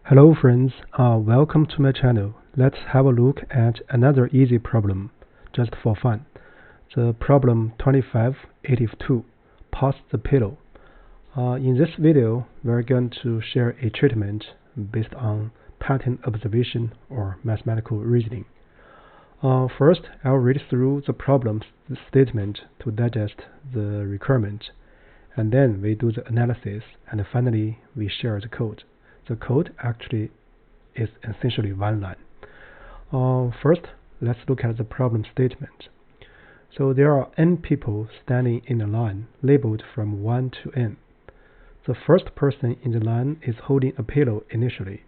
Hello friends, welcome to my channel. Let's have a look at another easy problem, just for fun. The problem 2582, pass the pillow. In this video, we're going to share a treatment based on pattern observation or mathematical reasoning. First, I'll read through the problem statement to digest the requirement, and then we do the analysis, and finally we share the code. The code actually is essentially one line. First, let's look at the problem statement. So there are n people standing in a line labeled from 1 to n. The first person in the line is holding a pillow initially.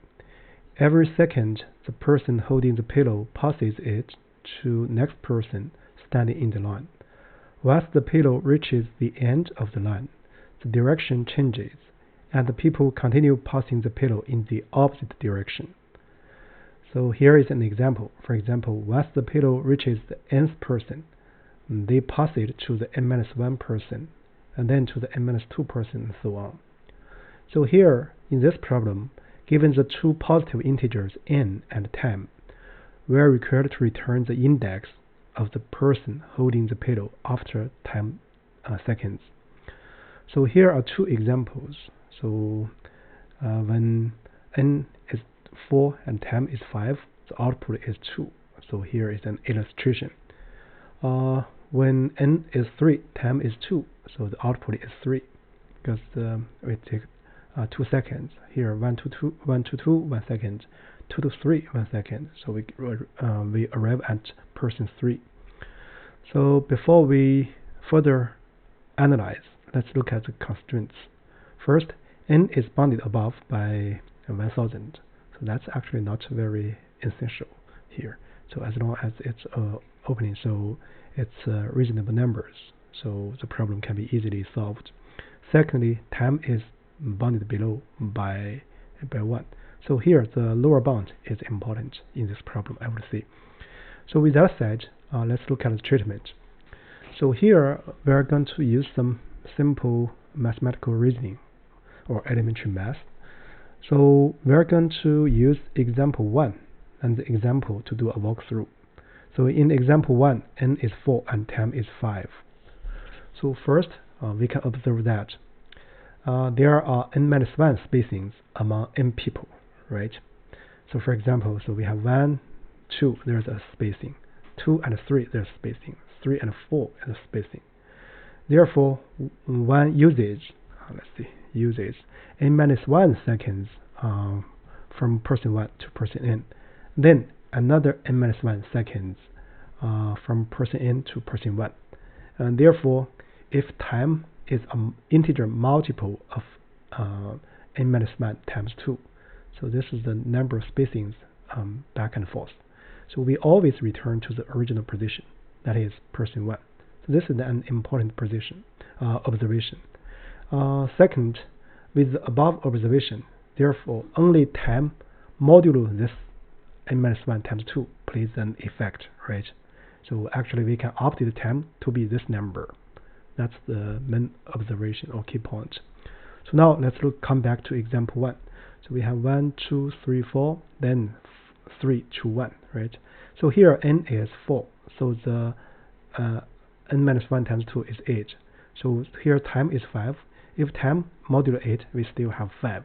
Every second, the person holding the pillow passes it to next person standing in the line. Once the pillow reaches the end of the line, the direction changes, and the people continue passing the pillow in the opposite direction. So here is an example. For example, once the pillow reaches the nth person, they pass it to the n-1 person, and then to the n-2 person, and so on. So here, in this problem, given the two positive integers n and time, we are required to return the index of the person holding the pillow after time seconds. So here are two examples. So when n is 4 and time is 5, the output is 2. So here is an illustration. When n is 3, time is 2, so the output is 3, because we take 2 seconds. Here 1 to 2, 1 to 2, 1 second, 2 to 3, 1 second. So we arrive at person 3. So before we further analyze, let's look at the constraints. First, n is bounded above by 1000, so that's actually not very essential here. So as long as it's opening, so it's reasonable numbers, so the problem can be easily solved. Secondly, time is bounded below by 1. So here the lower bound is important in this problem, I would say. So with that said, let's look at the treatment. So here we are going to use some simple mathematical reasoning or elementary math. So we're going to use example 1 and the example to do a walkthrough. So in example 1, n is 4 and time is 5. So first, we can observe that there are n-1 spacings among n people, right? So for example, so we have 1, 2, there's a spacing. 2 and 3, there's spacing. 3 and 4 is spacing. Therefore, one usage, uses n-1 seconds from person 1 to person n. Then another n-1 seconds from person n to person 1. And therefore, if time is an integer multiple of n-1 times 2, so this is the number of spacings back and forth. So we always return to the original position, that is person 1. So this is an important observation. Second, with the above observation, therefore only time modulo this n-1 times 2 plays an effect, right? So actually we can update the time to be this number. That's the main observation or key point. So now let's come back to example 1. So we have 1, 2, 3, 4, then 3, 2, 1, right? So here n is 4, so the n-1 times 2 is 8. So here time is 5. If time modulo 8, we still have 5.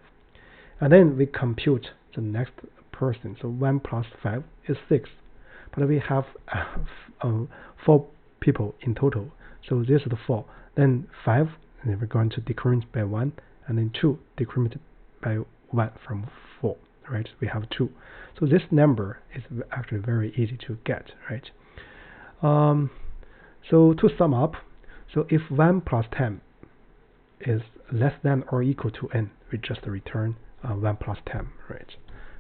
And then we compute the next person. So 1 plus 5 is 6. But we have 4 people in total. So this is the 4. Then 5, and we're going to decrement by 1. And then 2 decrement by 1 from 4. Right? We have 2. So this number is actually very easy to get. Right? So to sum up, so if 1 plus 10 is less than or equal to n, we just return 1 plus 10, right?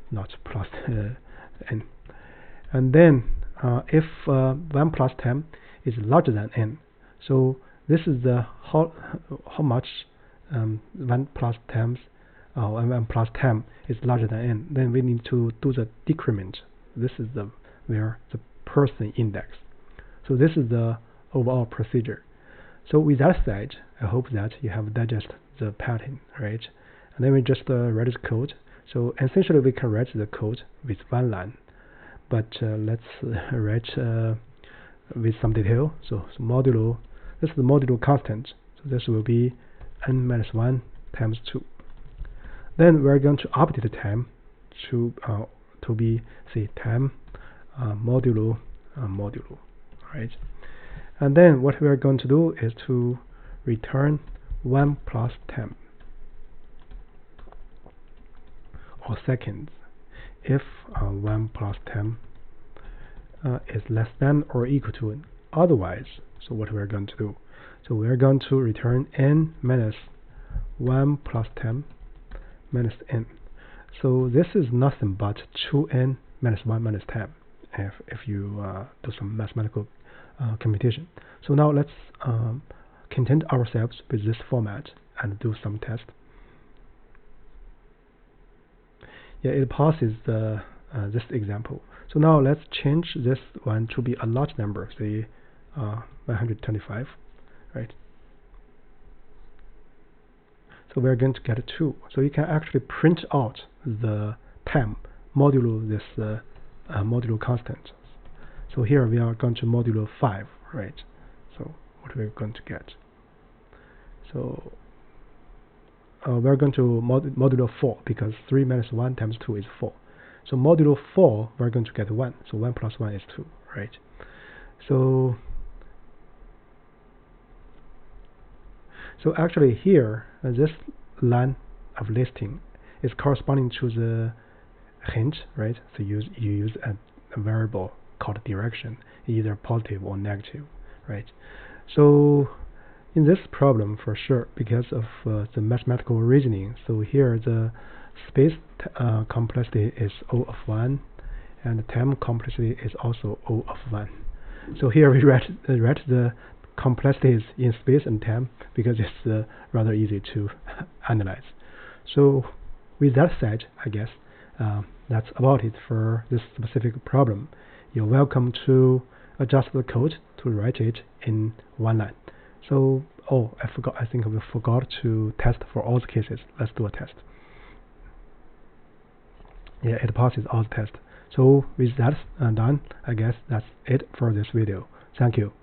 Not plus n. And then if 1 plus 10 is larger than n, so this is the how much 1 plus 10 1 plus 10 is larger than n. Then we need to do the decrement. This is where the person index. So this is the overall procedure. So with that said, I hope that you have digested the pattern, right? and then we just write the code. So essentially we can write the code with one line, but let's write with some detail. So modulo, this is the modulo constant, so this will be n minus 1 times 2. Then we're going to update the time to be, say, time modulo modulo, right? And then what we are going to do is to return 1 plus time, or seconds, if 1 plus time is less than or equal to n. Otherwise, so what we're going to do, so we're going to return n minus 1 plus time minus n. So this is nothing but 2n minus 1 minus time if you do some mathematical computation. So now let's content ourselves with this format and do some test. Yeah, it passes the this example. So now let's change this one to be a large number, say 125, right? So we're going to get 2. So you can actually print out the time modulo this modulo constant. So here we are going to modulo 5, right? So what we're going to get? So we're going to modulo 4, because 3 minus 1 times 2 is 4. So modulo 4, we're going to get 1. So 1 plus 1 is 2, right? So actually here, this line of listing is corresponding to the hint, right? So you use a variable called direction, either positive or negative, right? So in this problem, for sure, because of the mathematical reasoning, so here the space complexity is O of 1, and the time complexity is also O of 1. So here we write the complexities in space and time because it's rather easy to analyze. So with that said, I guess that's about it for this specific problem. You're welcome to adjust the code to write it in one line. So, I think we forgot to test for all the cases. Let's do a test. Yeah, it passes all the tests. So with that done, I guess that's it for this video. Thank you.